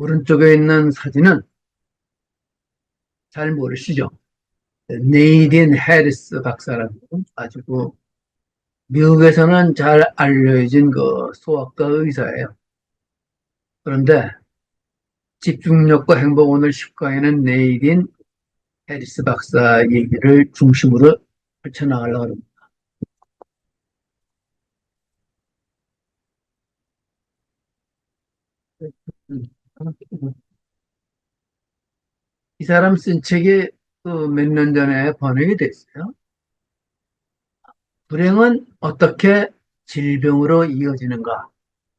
오른쪽에 있는 사진은 잘 모르시죠? 네이딘 해리스 박사라고 아주 미국에서는 잘 알려진 소아과 의사예요. 그런데 집중력과 행복 오늘 10강에는 네이딘 해리스 박사 얘기를 중심으로 펼쳐나가려고 합니다. 이 사람 쓴 책이 몇 년 전에 번역이 됐어요. 불행은 어떻게 질병으로 이어지는가?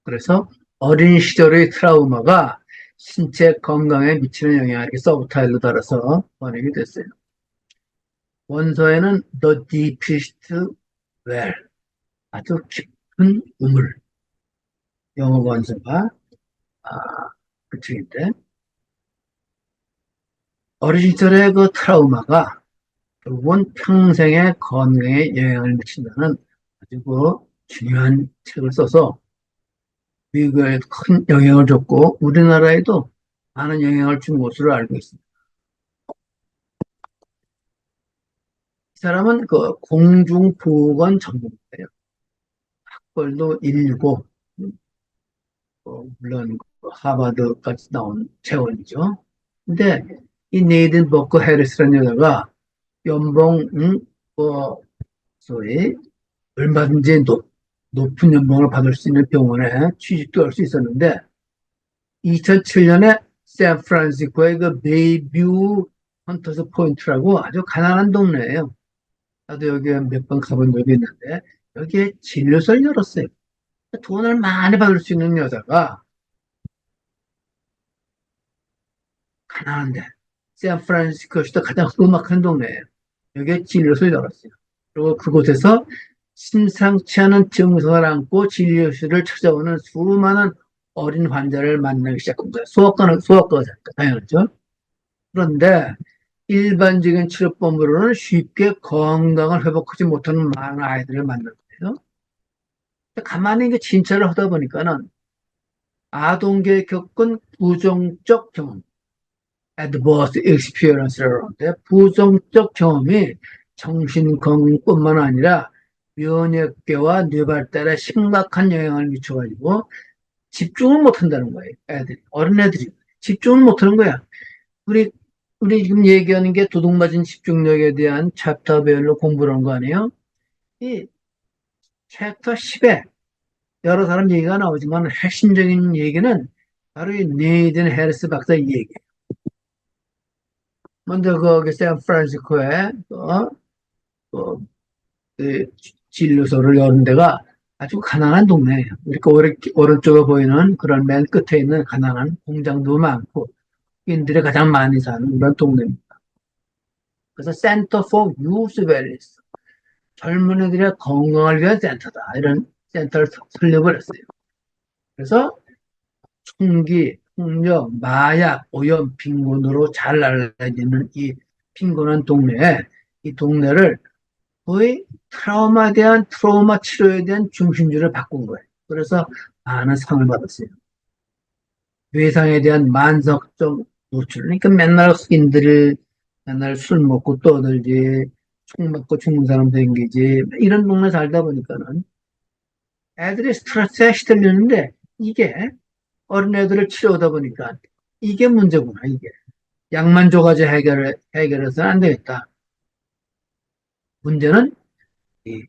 그래서 어린 시절의 트라우마가 신체 건강에 미치는 영향을 이렇게 서브타일로 달아서 번역이 됐어요. 원서에는 The Deepest Well, 아주 깊은 우물, 영어 원서가 아, 그 책인데 어린 시절의 그 트라우마가 결국은 평생의 건강에 영향을 미친다는 아주 중요한 책을 써서 미국에 큰 영향을 줬고 우리나라에도 많은 영향을 준 것으로 알고 있습니다. 이 사람은 공중보건 전문가예요. 학벌도 1고 물론 하버드까지 나온 재원이죠. 근데 이 네이든 버커 해리스라는 여자가 연봉 소위 얼마든지 높은 연봉을 받을 수 있는 병원에 취직도 할 수 있었는데 2007년에 샌프란시스코의 그 베이뷰 헌터스 포인트라고 아주 가난한 동네예요. 나도 여기 몇 번 가본 적이 있는데 여기에 진료소를 열었어요. 돈을 많이 받을 수 있는 여자가 가난한데 샌프란시스코시도 가장 음악한 동네예요. 여기에 진료소를 열었어요. 그리고 그곳에서 심상치 않은 증상을 안고 진료실을 찾아오는 수많은 어린 환자를 만나기 시작한 거예요. 소아과가 당연하죠. 그런데 일반적인 치료법으로는 쉽게 건강을 회복하지 못하는 많은 아이들을 만날 거예요. 가만히 진찰을 하다 보니까는 아동계에 겪은 부정적 경험, adverse experience라고 하는데 부정적 경험이 정신건강뿐만 아니라 면역계와 뇌 발달에 심각한 영향을 미쳐가지고 집중을 못한다는 거예요. 어린애들이 집중을 못하는 거야. 우리 우리 지금 얘기하는 게 도둑맞은 집중력에 대한 챕터별로 공부를 한 거 아니에요? 이 챕터 10에 여러 사람 얘기가 나오지만 핵심적인 얘기는 바로 이 네이든 해리스 박사 얘기예요. 먼저 거기 샌프란시스코에 그, 그 진료소를 여는 데가 아주 가난한 동네예요. 이렇게 오른쪽에 보이는 그런 맨 끝에 있는 가난한 공장도 많고 인들이 가장 많이 사는 그런 동네입니다. 그래서 Center for Youth Wellness, 젊은이들의 건강을 위한 센터다. 이런 센터를 설립을 했어요. 그래서 총기, 폭력, 마약, 오염, 빈곤으로 잘 알려지는 이 빈곤한 동네에 이 동네를 거의 트라우마에 대한 트라우마 치료에 대한 중심지를 바꾼 거예요. 그래서 많은 상을 받았어요. 뇌상에 대한 만성적 노출. 그러니까 맨날 흑인들이 맨날 술 먹고 떠들지, 총 맞고 죽는 사람 생기지. 이런 동네 살다 보니까는 애들이 스트레스에 시달리는데 이게 어린애들을 치료하다 보니까 이게 문제구나, 이게. 약만 줘가지고 해결해서는 안 되겠다. 문제는 이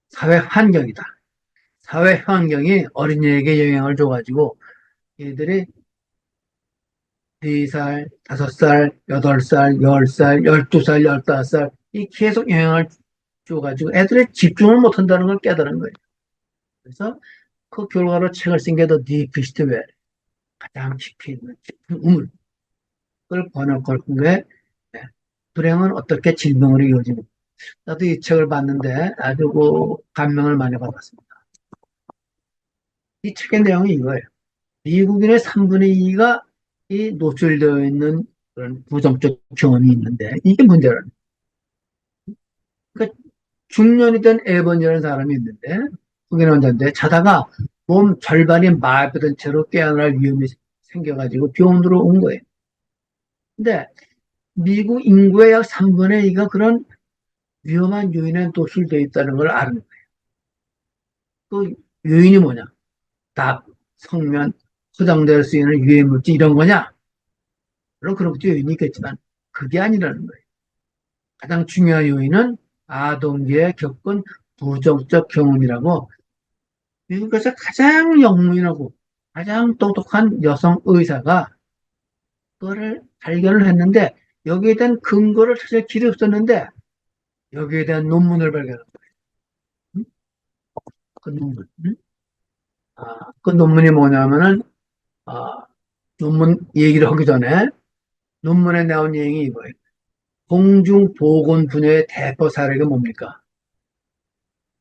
사회 환경이다. 사회 환경이 어린이에게 영향을 줘가지고 얘들이 4살, 5살, 8살, 10살, 12살, 15살 이 계속 영향을 줘가지고 애들이 집중을 못한다는 걸 깨달은 거예요. 그래서 그 결과로 책을 쓴 게 더 디피스트 웰, 가장 깊이 있는 깊은 우물. 그걸 번역한 게 불행은 어떻게 질병으로 이어지는. 나도 이 책을 봤는데 아주 감명을 많이 받았습니다. 이 책의 내용이 이거예요. 미국인의 3분의 2가 이 노출되어 있는 그런 부정적 경험이 있는데 이게 문제라는 거예요. 그러니까 중년이 된 에번이라는 사람이 있는데 흑인 환자인데 자다가 몸 절반이 마비된 채로 깨어날 위험이 생겨가지고 병원으로 온 거예요. 근데 미국 인구의 약 3분의 2가 그런 위험한 요인에 노출되어 있다는 걸 아는 거예요. 그 요인이 뭐냐? 답, 성면, 포장될 수 있는 유해물질 이런 거냐? 물론 그런 것도 요인이 있겠지만 그게 아니라는 거예요. 가장 중요한 요인은 아동기에 겪은 부정적 경험이라고 미국에서 가장 영문하고 가장 똑똑한 여성 의사가 그거를 발견을 했는데 여기에 대한 근거를 찾을 길이 없었는데 여기에 대한 논문을 발견한 거예요. 그 논문. 그 논문이 뭐냐면은 아, 논문 얘기를 하기 전에 논문에 나온 내용이 이거예요. 공중보건 분야의 대표 사례가 뭡니까?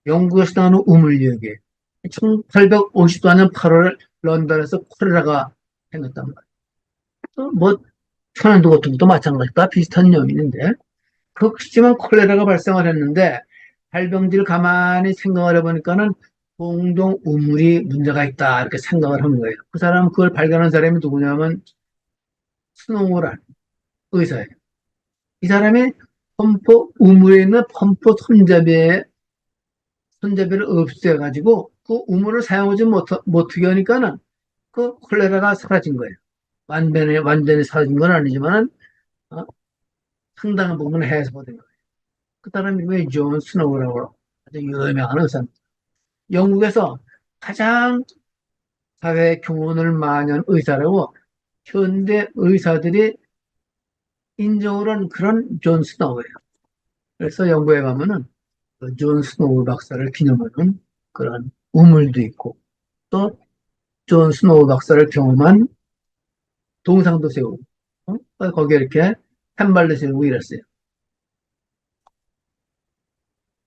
영국에서 나오는 우물리역에 1854년 8월 런던에서 콜레라가 생겼단 말이에요. 뭐 천연두 같은 것도 마찬가지다 비슷한 요인인데 그렇지만 콜레라가 발생을 했는데 발병지를 가만히 생각을 해보니까는 공동 우물이 문제가 있다 이렇게 생각을 한 거예요. 그 사람 그걸 발견한 사람이 누구냐면 스노우란 의사예요. 이 사람이 펌프 우물에 있는 펌프 손잡이를 없애가지고 그 우물을 사용하지 못하게 하니까는 그 콜레라가 사라진 거예요. 완전히 사라진 건 아니지만 어, 상당한 부분을 해소된 거예요. 그 사람이 왜 존 스노우라고 아주 유명한 의사입니다. 영국에서 가장 사회 교훈을 많이 한 의사라고 현대 의사들이 인정을 한 그런 존 스노우예요. 그래서 영국에 가면은 그존 스노우 박사를 기념하는 그런 우물도 있고 또 존 스노우 박사를 경험한 동상도 세우고 거기에 이렇게 펜발도 세우고 이랬어요.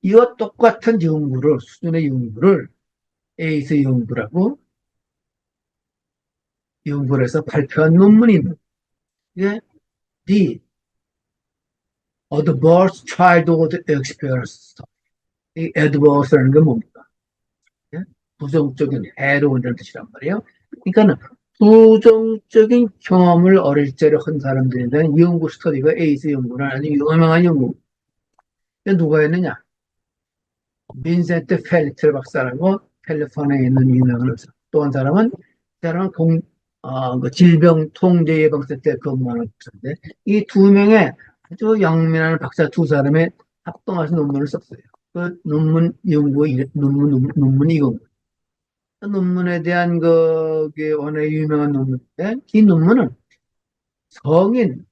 이와 똑같은 수준의 연구를 에이스 연구라고 연구를 해서 발표한 논문이 있는 이게 The Adverse Childhood Experience. 이 Adverse라는 게 뭡니까? 예? 부정적인 해로운 뜻이란 말이에요. 그러니까는 부정적인 경험을 어릴 적에 한 사람들에 대한 연구 스터디가 에이스 연구는 아주 유명한 연구. 누가 했느냐? 빈센트 펠리트 박사라고 캘리포니아에 있는 유명한 의사. 또 한 사람은 그 질병통제예방센터에 근무하는 박사인데 이 두 명의 아주 영민한 박사 두 사람의 합동해서 논문을 썼어요. 그 논문이 이겁니다. 그 논문에 대한 그게 워낙 유명한 논문인데 이 논문은 성인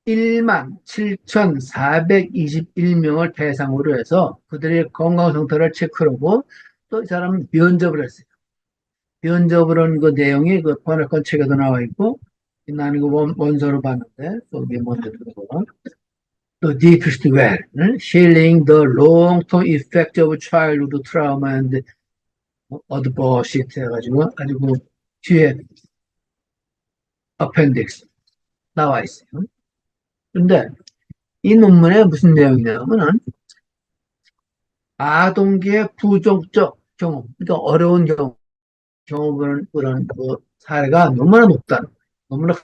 1만 7,421명을 대상으로 해서 그들의 건강 상태를 체크하고 또 이 사람은 면접을 했어요. 면접을 한 그 내용이 그 번역한 책에도 나와 있고 나는 그 원서로 봤는데 거기에 먼저 들어가 The deepest well, healing the long-term effect of childhood trauma and adversity 해가지고 아주 그 뒤에 appendix 나와 있어요. 근데 이 논문에 무슨 내용이냐면은 아동기의 부정적 경험, 그러니까 어려운 경험을 그런 그 사례가 너무나 높다. 너무나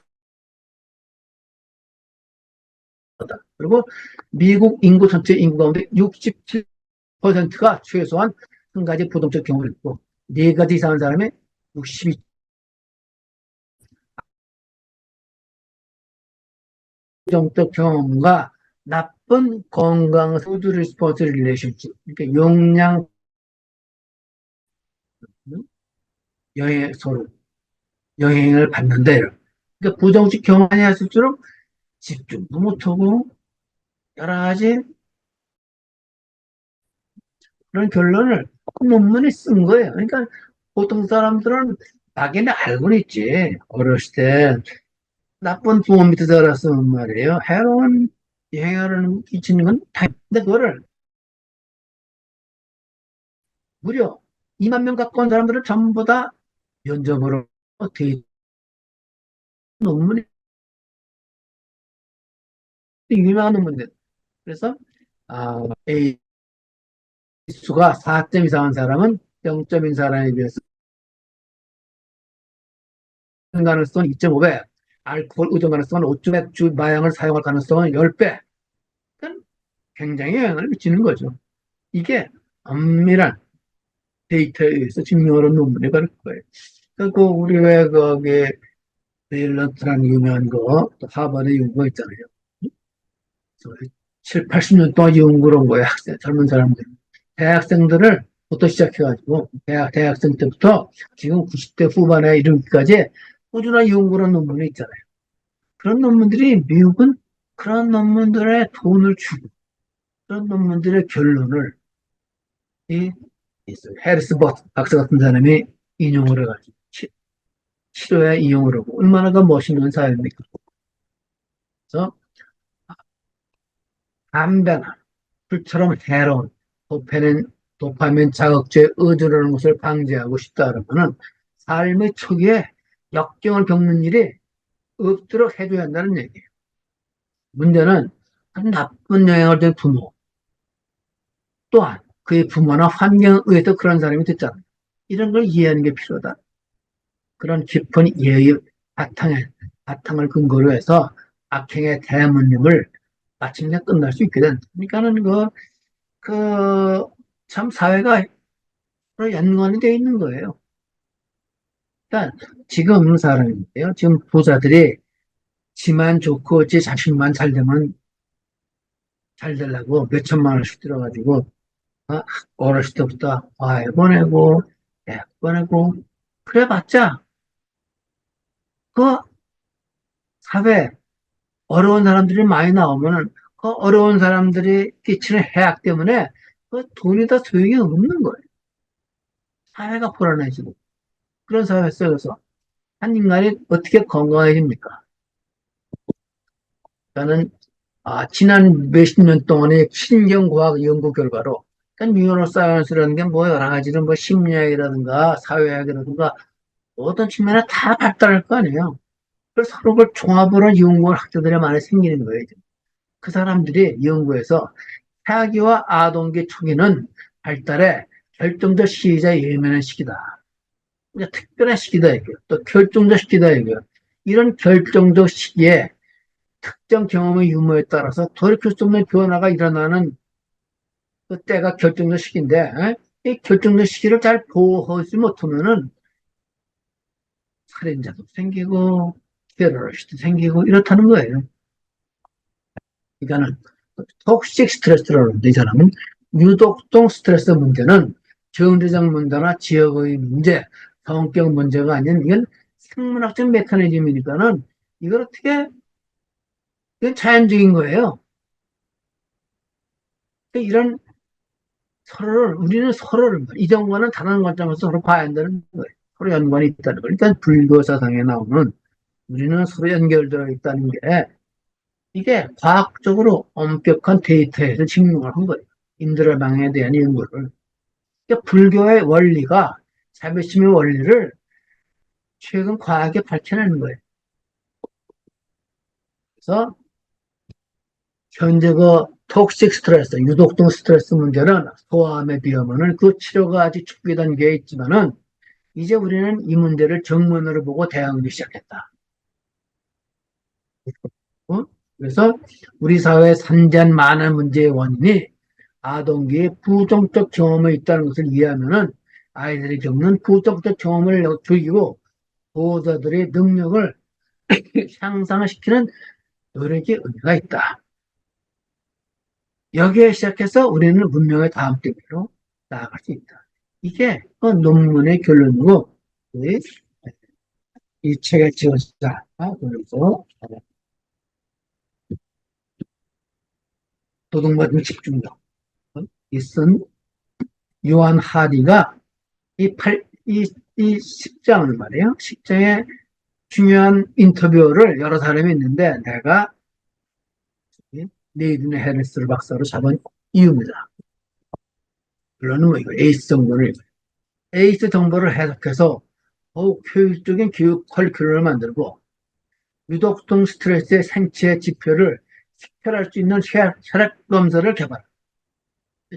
크다. 그리고 미국 인구 전체 인구 가운데 67%가 최소한 한 가지 부정적 경험을 했고 네 가지 이상한 사람의 62 부정적 경험과 나쁜 건강 푸드 리스폰스 릴레이션십 그러니까 용량 여행 서로 영향을 받는데 그러니까 부정적 경험 많이 할수록 집중도 못하고 여러 가지 그런 결론을 그 논문에 쓴 거예요. 그러니까 보통 사람들은 자기는 알고는 있지. 어렸을 때 나쁜 부모 밑에 자랐으면 말이에요. 해로운 영향을 끼치는 건 다. 근데 그거를 무려 2만 명 갖고 온 사람들을 전부 다 면접으로 대 논문이 유명한 논문인데 그래서 A 수가 4점 이상한 사람은 0점인 사람에 비해서 가능성은 2.5배, 알코올 의존 가능성은 5배, 맥주, 마약을 사용할 가능성은 10배. 굉장히 영향을 미치는 거죠. 이게 엄밀한 데이터에 의해서 증명하는 논문이 바로 거예요. 그 우리 왜 거기 베일런트라는 유명한 거, 또 하버드 연구가 있잖아요. 7, 80년 동안 연구를 한 거예요. 젊은 사람들. 대학생들을 부터 시작해가지고, 대학생 때부터 지금 90대 후반에 이르기까지 꾸준한 연구를 한 논문이 있잖아요. 그런 논문들이 미국은 그런 논문들에 돈을 주고, 그런 논문들의 결론을 이 해리스 박사 같은 사람이 인용을 해가지고, 치료에 이용을 하고, 얼마나 더 멋있는 사회입니까? 그래서 담배나 술처럼 해로운 도파민 자극제에 의존하는 것을 방지하고 싶다 그러면은 삶의 초기에 역경을 겪는 일이 없도록 해줘야 한다는 얘기예요. 문제는 나쁜 영향을 준 부모 또한 그의 부모나 환경에 의해서 그런 사람이 됐잖아요. 이런 걸 이해하는 게 필요하다. 그런 깊은 이해의 바탕을 근거로 해서 악행의 대문님을 마침내 끝날 수 있게 된. 그러니까는 참 사회가 서로 연관이 되어 있는 거예요. 그러니까 지금 사람인데요. 지금 부자들이 지만 좋고 지 자식만 잘 되면 잘 되려고 몇 천만 원씩 들어가지고 어? 어렸을 때부터 아이 보내고 애 보내고 그래봤자 그 사회 어려운 사람들이 많이 나오면은 그 어려운 사람들이 끼치는 해악 때문에 그 돈이 다 소용이 없는 거예요. 사회가 불안해지고 그런 사회 속에서 한 인간이 어떻게 건강해집니까? 저는 지난 몇십 년 동안의 신경과학 연구 결과로 그러니까 뉴로사이언스라는 게 뭐 여러 가지로 뭐 심리학이라든가 사회학이라든가 모든 측면에 다 발달할 거 아니에요. 그래서 서로 그 종합으로 연구할 학자들이 많이 생기는 거예요. 그 사람들이 연구해서胎기와 아동기 초기는 발달의 결정적 시기자 예민한 시기다. 그러니까 특별한 시기다 이거예요. 또 결정적 시기다 이거예요. 이런 결정적 시기에 특정 경험의 유무에 따라서 돌이킬 수 없는 변화가 일어나는 그 때가 결정적 시기인데 이 결정적 시기를 잘 보호하지 못하면은 살인자도 생기고 테러리스트도 생기고 이렇다는 거예요. 그러니까는 톡식 스트레스라는데 이 사람은 유독성 스트레스 문제는 정대장 문제나 지역의 문제, 성격 문제가 아닌 이건 생물학적 메커니즘이니까는 이걸 어떻게 이건 자연적인 거예요. 이런 우리는 서로를, 이전과는 다른 관점에서 서로 봐야 한다는 거예요. 서로 연관이 있다는 거예요. 일단 불교 사상에 나오는 우리는 서로 연결되어 있다는 게 이게 과학적으로 엄격한 데이터에서 증명을 한 거예요. 인드라방에 대한 연구를. 그러니까 불교의 원리가 자비심의 원리를 최근 과학에 밝혀내는 거예요. 그래서 현재 톡식 스트레스, 유독성 스트레스 문제는 소아암에 비하면 그 치료가 아직 초기 단계에 있지만은 이제 우리는 이 문제를 정면으로 보고 대응하기 시작했다. 어? 그래서 우리 사회의 산재한 많은 문제의 원인이 아동기에 부정적 경험이 있다는 것을 이해하면은 아이들이 겪는 부정적 경험을 죽이고 보호자들의 능력을 향상시키는 노력이 의미가 있다. 여기에 시작해서 우리는 문명의 다음 단계로 나아갈 수 있다. 이게 그 논문의 결론이고 이 책의 지어자 그래서 도덕맞은 집중력 이쓴 요한 하리가 이 10장을 말이에요. 10장에 중요한 인터뷰를 여러 사람이 있는데 내가 네이든 해리스를 박사로 잡은 이유입니다. 물론 뭐 이거 에이스 정보를 에이스 정보를 해석해서 효율적인 교육 커리큘럼을 만들고 유독성 스트레스의 생체 지표를 식별할 수 있는 혈액 검사를 개발.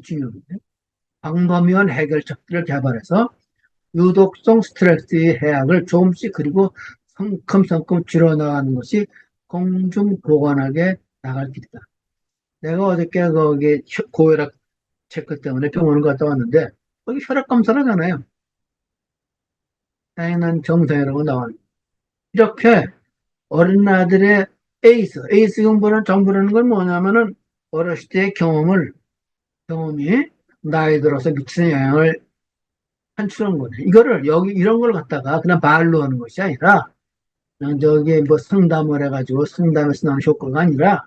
중요한데 광범위한 해결책들을 개발해서 유독성 스트레스의 해악을 조금씩 그리고 성큼성큼 줄어나가는 것이 공중보건학에 나갈 길이다. 내가 어저께 거기 고혈압 체크 때문에 병원을 갔다 왔는데 거기 혈압 검사를 하잖아요. 당연한 정상이라고 나와요. 이렇게 어린아들의 에이스 정보라는 건 뭐냐면은 어렸을 때의 경험이 나이 들어서 미치는 영향을 산출한 거네. 이거를 여기 이런 걸 갖다가 그냥 말로 하는 것이 아니라 그냥 저기 뭐 상담을 해가지고 상담에서 나오는 효과가 아니라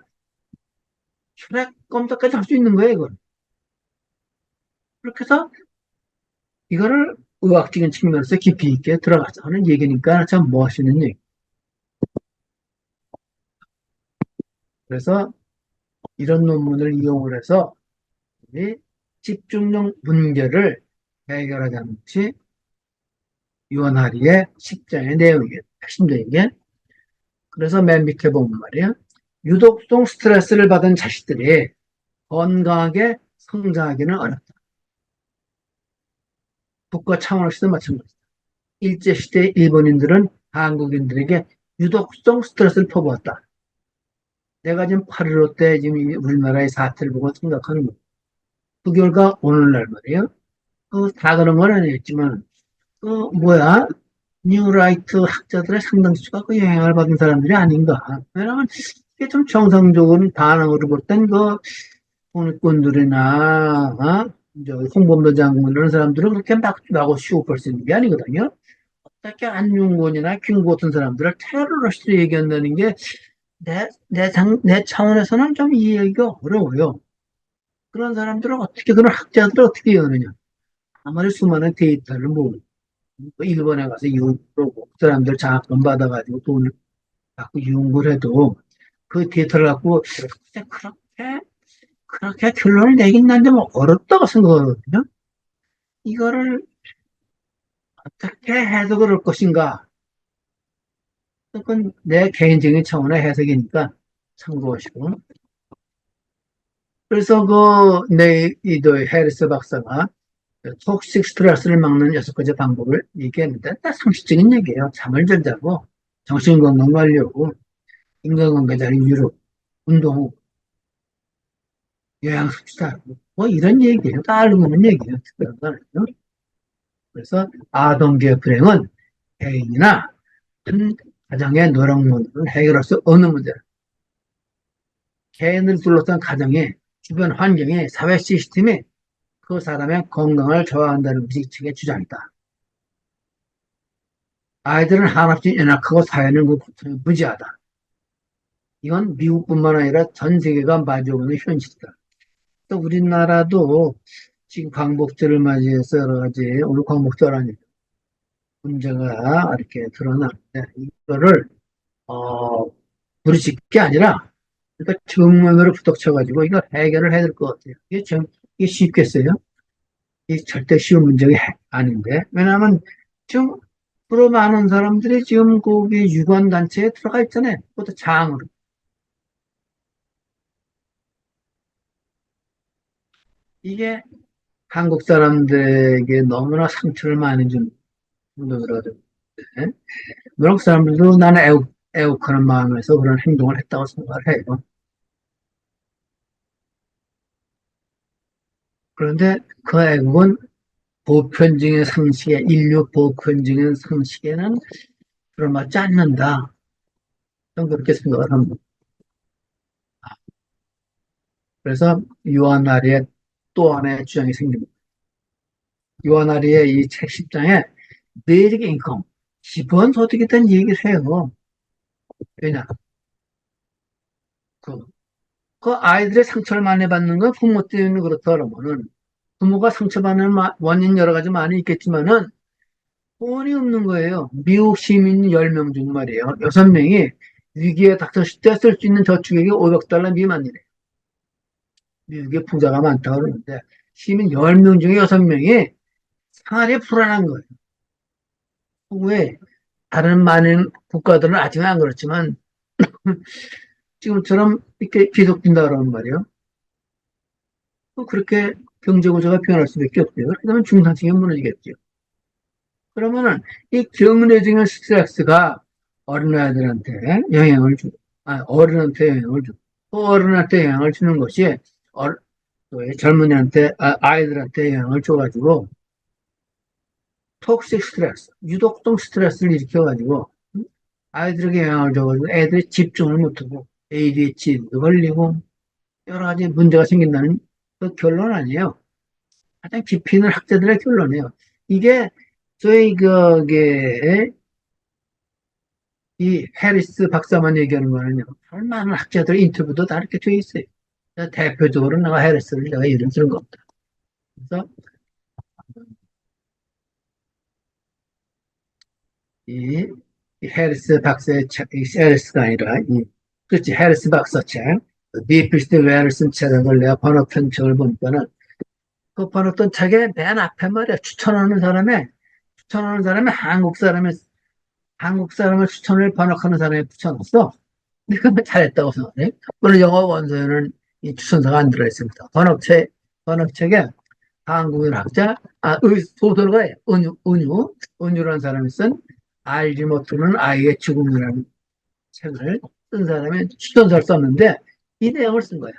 혈액 검사까지 할 수 있는 거예요, 이걸. 그렇게 해서 이거를 의학적인 측면에서 깊이 있게 들어가자 하는 얘기니까 참 멋있는 얘기. 그래서 이런 논문을 이용을 해서 이 집중력 문제를 해결하자는 것이 유언하리의 10장의 내용이에요. 핵심적인 게. 그래서 맨 밑에 보면 말이야. 유독성 스트레스를 받은 자식들이 건강하게 성장하기는 어렵다. 국가 차원에서도 마찬가지다. 일제시대 일본인들은 한국인들에게 유독성 스트레스를 퍼부었다. 내가 지금 8.15 때 지금 우리나라의 사태를 보고 생각하는 거야. 그 결과 오늘날 말이에요. 다 그런 건 아니었지만, 뭐야, 뉴라이트 학자들의 상당수가 그 영향을 받은 사람들이 아닌가. 왜냐면, 이게 좀 정상적으로 반응으로 볼 땐 독립군들이나, 홍범도 장군 이런 사람들은 그렇게 막고 쉬고 수 있는 게 아니거든요. 어떻게 안중근이나 김구 같은 사람들을 테러리스트로 얘기한다는 게 내 차원에서는 좀 이해하기가 어려워요. 그런 사람들은 그런 학자들을 어떻게 여느냐. 아무리 수많은 데이터를 모으고, 일본에 가서 연구하고, 그 사람들 장학금 받아가지고 돈을 갖고 연구를 해도 그 데이터를 갖고, 그렇게 결론을 내긴 난데 뭐 어렵다고 생각하거든요. 이거를 어떻게 해석을 할 것인가. 그건 내 개인적인 차원의 해석이니까 참고하시고. 그래서 이도 해리스 박사가 톡식 스트레스를 막는 6가지 방법을 얘기했는데, 다 상식적인 얘기예요. 잠을 잘 자고, 정신건강 관리하고, 인간관계 잘 유지하고, 운동하고, 영양섭취하고, 뭐 이런 얘기예요. 다 알고 있는 얘기예요. 특별한 거 아니에요. 그래서 아동교육 불행은 개인이나 한 가정의 노력만으로는 해결할 수 없는 문제다. 개인을 둘러싼 가정의 주변 환경의 사회 시스템이 그 사람의 건강을 저하한다는 것이 측의 주장이다. 아이들은 한없이 연약하고 사회는 그 고통이 무지하다. 이건 미국뿐만 아니라 전 세계가 마주하고 있는 현실이다. 또 우리나라도 지금 광복절을 맞이해서 여러 가지, 오늘 광복절 아니 문제가 이렇게 드러나는데, 이거를, 부딪힐 게 아니라, 그러니까 정면으로 부닥쳐가지고 이거 해결을 해야 될 것 같아요. 이게 쉽겠어요? 이게 절대 쉬운 문제가 아닌데. 왜냐하면 지금 프로 많은 사람들이 지금 거기 유관단체에 들어가 있잖아요. 그것도 장으로. 이게 한국 사람들에게 너무나 상처를 많이 준 행동이라고. 미국 사람들도 나는 애국하는 마음에서 그런 행동을 했다고 생각을 해요. 그런데 그 애국은 보편적인 상식에, 인류 보편적인 상식에는 들어맞지 않는다. 저는 그렇게 생각을 합니다. 그래서 유한나리의 또 하나의 주장이 생깁니다. 유한나리의 이 책 10장에 베이직 인컴, 기본소득에 대한 얘기를 해요. 왜냐? 그, 그 아이들의 상처를 많이 받는 건 부모 때문에 그렇다 그러면은 부모가 상처받는 원인 여러 가지 많이 있겠지만은 돈이 없는 거예요. 미국 시민 10명 중 말이에요. 6명이 위기에 닥쳤을 때 쓸 수 있는 저축액이 $500 미만이래요. 미국에 부자가 많다고 그러는데 시민 10명 중에 6명이 생활이 불안한 거예요. 왜? 다른 많은 국가들은 아직은 안 그렇지만 지금처럼 이렇게 계속된다 그러는 말이에요. 그렇게 경제 구조가 변할 수밖에 없고요. 그러면 중산층이 무너지겠죠. 그러면은 이 경제적인 스트레스가 어린아이들한테 영향을 주고, 어른한테 영향을 주고, 또 어른한테 영향을 주는 것이 또 젊은이한테, 아이들한테 영향을 줘가지고, 톡식 스트레스, 유독성 스트레스를 일으켜가지고, 아이들에게 영향을 줘가지고 애들이 집중을 못하고, ADHD도 걸리고, 여러 가지 문제가 생긴다는 그 결론 아니에요. 가장 깊이 있는 학자들의 결론이에요. 이게, 저희, 이 해리스 박사만 얘기하는 거는요. 많은 학자들 인터뷰도 다 이렇게 돼 있어요. 대표적으로 내가 해리스를 내가 이름 쓰는 겁니다. 그래서 이, 이 해리스 박사의 책, 이 해리스가 아니라 그렇지 해리스 박사 책, 디피스트 웨를 쓴 책을 내가 번역한 책을 보니까는 그 번역된 책의 맨 앞에 말이야 추천하는 사람이 한국 사람을 추천을 번역하는 사람이 붙여놨어. 근데 그건 잘했다고 생각해. 물론 영어 원서에는 이 추천서가 안 들어있습니다. 번역책에 한국인 학자, 소설가에 은유라는 사람이 쓴 알지 못하는 아이의 죽음이라는 책을 쓴 사람이 추천서를 썼는데 이 내용을 쓴 거야.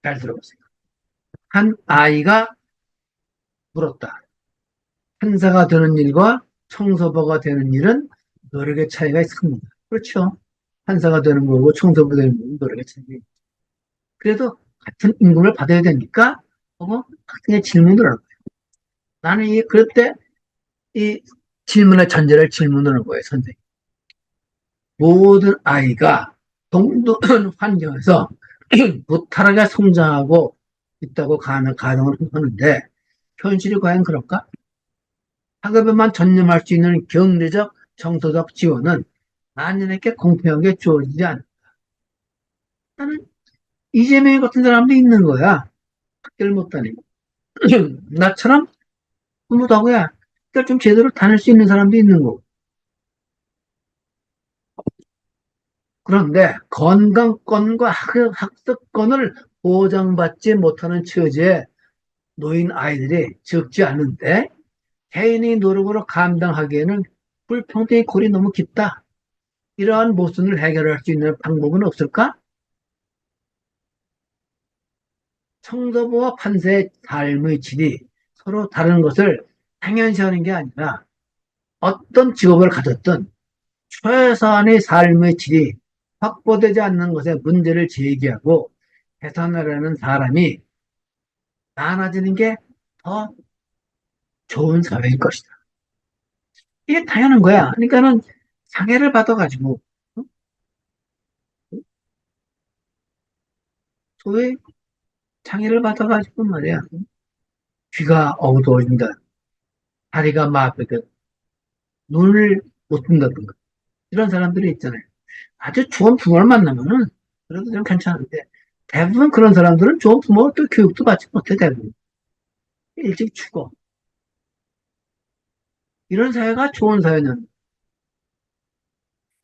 잘 들어보세요. 한 아이가 물었다. 판사가 되는 일과 청소부가 되는 일은 노력의 차이가 있습니다. 그렇죠. 판사가 되는 거고 청소부 되는 거고 노력의 차이가 있죠. 그래도 같은 임금을 받아야 되니까 학생의 질문을 하는 거예요. 나는 그럴 때 이 질문의 전제를 질문하는 거예요, 선생님. 모든 아이가 동등한 환경에서 무탈하게 성장하고 있다고 가정을 하는데 현실이 과연 그럴까? 학업에만 전념할 수 있는 경제적, 정서적 지원은 만인에게 공평하게 주어지지 않는다는 이재명 같은 사람도 있는 거야. 학교를 못 다니고. 나처럼 부모다고야. 그러니까 좀 제대로 다닐 수 있는 사람도 있는 거고. 그런데 건강권과 학습권을 보장받지 못하는 처지에 놓인 아이들이 적지 않은데 개인의 노력으로 감당하기에는 불평등의 골이 너무 깊다. 이러한 모순을 해결할 수 있는 방법은 없을까? 청소부와 판사의 삶의 질이 서로 다른 것을 당연시하는 게 아니라 어떤 직업을 가졌든 최소한의 삶의 질이 확보되지 않는 것에 문제를 제기하고 개선하려는 사람이 많아지는 게 더 좋은 사회일 것이다. 이게 당연한 거야. 그러니까는 장애를 받아가지고 소위 장애를 받아가지고 말이야. 귀가 어두워진다. 다리가 막히든 눈을 못 뜬다든가 이런 사람들이 있잖아요. 아주 좋은 부모를 만나면은 그래도 좀 괜찮은데 대부분 그런 사람들은 좋은 부모 또 교육도 받지 못해 대부분 일찍 죽어. 이런 사회가 좋은 사회는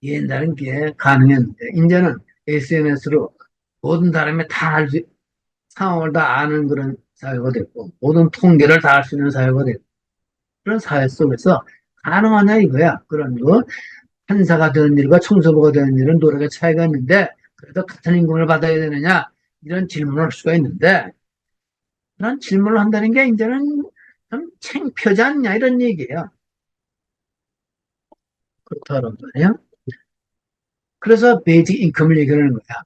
옛날엔 게 가능했는데 이제는 SNS로 모든 사람이 다 상황을 다 아는 그런 사회가 됐고 모든 통계를 다 알 수 있는 사회가 됐고 그런 사회 속에서 가능하냐 이거야. 그런 거 판사가 되는 일과 청소부가 되는 일은 노력의 차이가 있는데 그래도 같은 임금을 받아야 되느냐 이런 질문을 할 수가 있는데 그런 질문을 한다는 게 이제는 좀 창피하지 않냐 이런 얘기예요. 그렇다는 말이야. 그래서 베이직 인컴을 얘기하는 거야.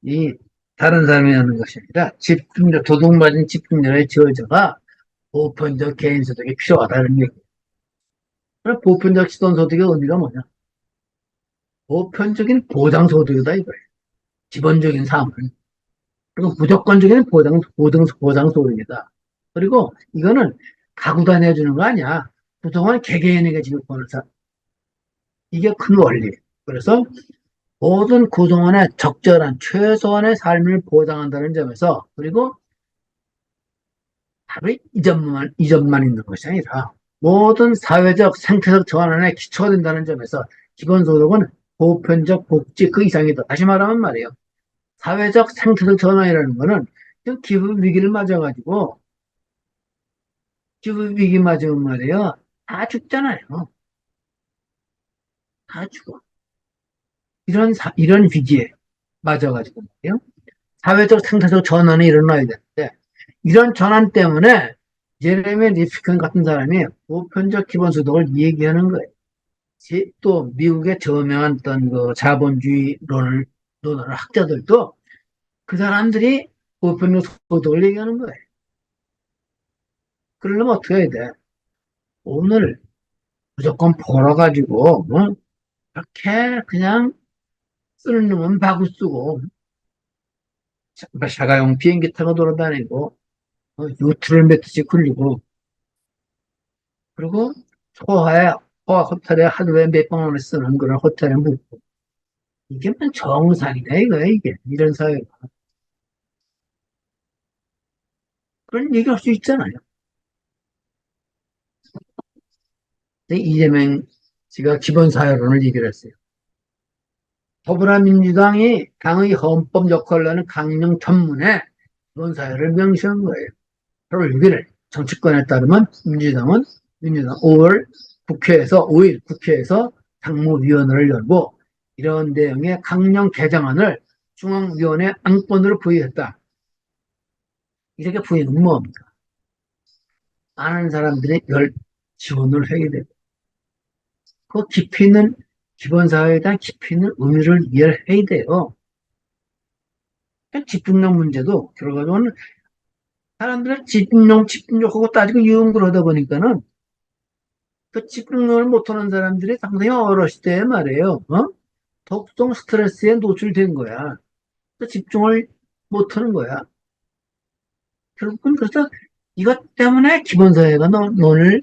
이 다른 사람이 하는 것이 아니라 집중력, 도둑맞은 집중력의 저자가 보편적 개인소득이 필요하다는 얘기. 그럼 보편적 시돈소득의 의미가 뭐냐? 보편적인 보장소득이다 이거예요. 기본적인 사물. 그리고 무조건적인 보장소득이다. 그리고 이거는 가구 다녀주는 거 아니야. 그동안 개개인에게 지금 보는 사 이게 큰 원리. 그래서 모든 구성원의 적절한 최소한의 삶을 보장한다는 점에서 그리고 하루 이 점만 있는 것이 아니라 모든 사회적 생태적 전환에 기초가 된다는 점에서 기본소득은 보편적 복지 그 이상이다. 다시 말하면 말이에요. 사회적 생태적 전환이라는 거는 기후 위기를 맞아가지고 기후 위기 맞으면 말이에요. 다 죽잖아요. 다 죽어. 이런 위기에 맞아가지고 말이에요. 사회적 생태적 전환이 일어나야 되는데, 이런 전환 때문에 제레미 리프킨 같은 사람이 보편적 기본소득을 얘기하는 거예요. 또 미국의 저명한 어떤 그 자본주의 논하는 학자들도 그 사람들이 보편적 소득을 얘기하는 거예요. 그러려면 어떻게 해야 돼? 오늘 무조건 벌어가지고, 이렇게 그냥 쓰는 놈은 바구 쓰고, 샤가용 비행기 타고 돌아다니고, 요트를 몇 대씩 굴리고, 그리고 소화 호텔에 하루에 몇백 원을 쓰는 그런 호텔에 묵고, 이게 뭐 정상이다, 이게. 이런 사회가. 그런 얘기할 수 있잖아요. 근데 이재명 씨가 기본사회론을 얘기를 했어요. 더불어민주당이 당의 헌법 역할을 하는 강령 전문에 기본사회를 명시한 거예요. 8월 6일 정치권에 따르면 민주당 5일 국회에서 당무위원회를 열고 이런 내용의 강령 개정안을 중앙위원회 안건으로 부의했다. 이렇게 부의는 뭡니까? 많은 사람들이 지원을 하게 되고 그 깊이 있는 기본사회에 대한 깊이 있는 의미를 이해해야 돼요. 집중력 문제도 결과적으로는 사람들은 집중력하고 따지고 이용을 하다 보니까는 그 집중력을 못하는 사람들이 상당히 어렸을 때 말이에요. 독성 스트레스에 노출된 거야. 또 집중을 못하는 거야. 결국은 그래서 이것 때문에 기본사회가 논을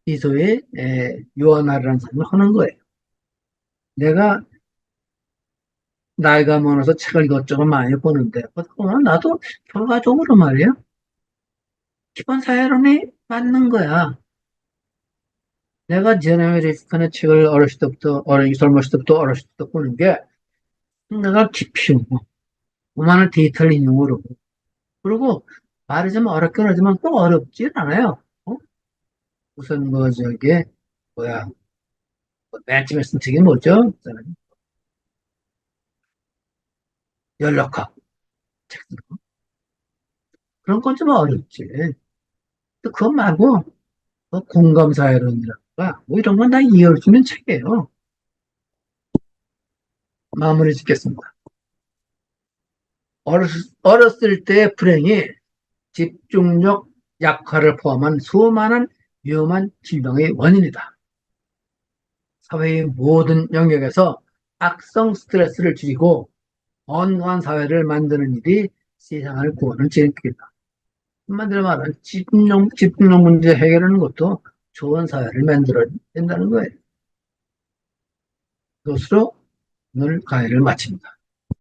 이 소위 요한화라는 사람을 하는 거예요. 내가 나이가 많아서 책을 이것저것 많이 보는데 나도 결과적으로 말이야 기본사회론이 맞는 거야. 내가 제네미 리스칸의 책을 젊었을 때부터 어렸을 때부터 보는 게 내가 깊이 많은 데이터를 인용을 하고 그리고 말이 좀 어렵긴 하지만 또 어렵진 않아요. 우선 뭐야 맨 처음에 쓴 책이 뭐죠? 연락학 책 쓴 거. 그런 건 좀 어렵지. 또 그거 말고 공감사회론이랄까 뭐 이런 건 다 이해할 수 있는 책이에요. 마무리 짓겠습니다. 어렸을 때의 불행이 집중력 약화를 포함한 수많은 위험한 질병의 원인이다. 사회의 모든 영역에서 악성 스트레스를 줄이고 건강한 사회를 만드는 일이 세상을 구하는 지름길이다. 한마디로 말하면 집중력 문제 해결하는 것도 좋은 사회를 만들어야 된다는 거예요. 그것으로 오늘 강의를 마칩니다.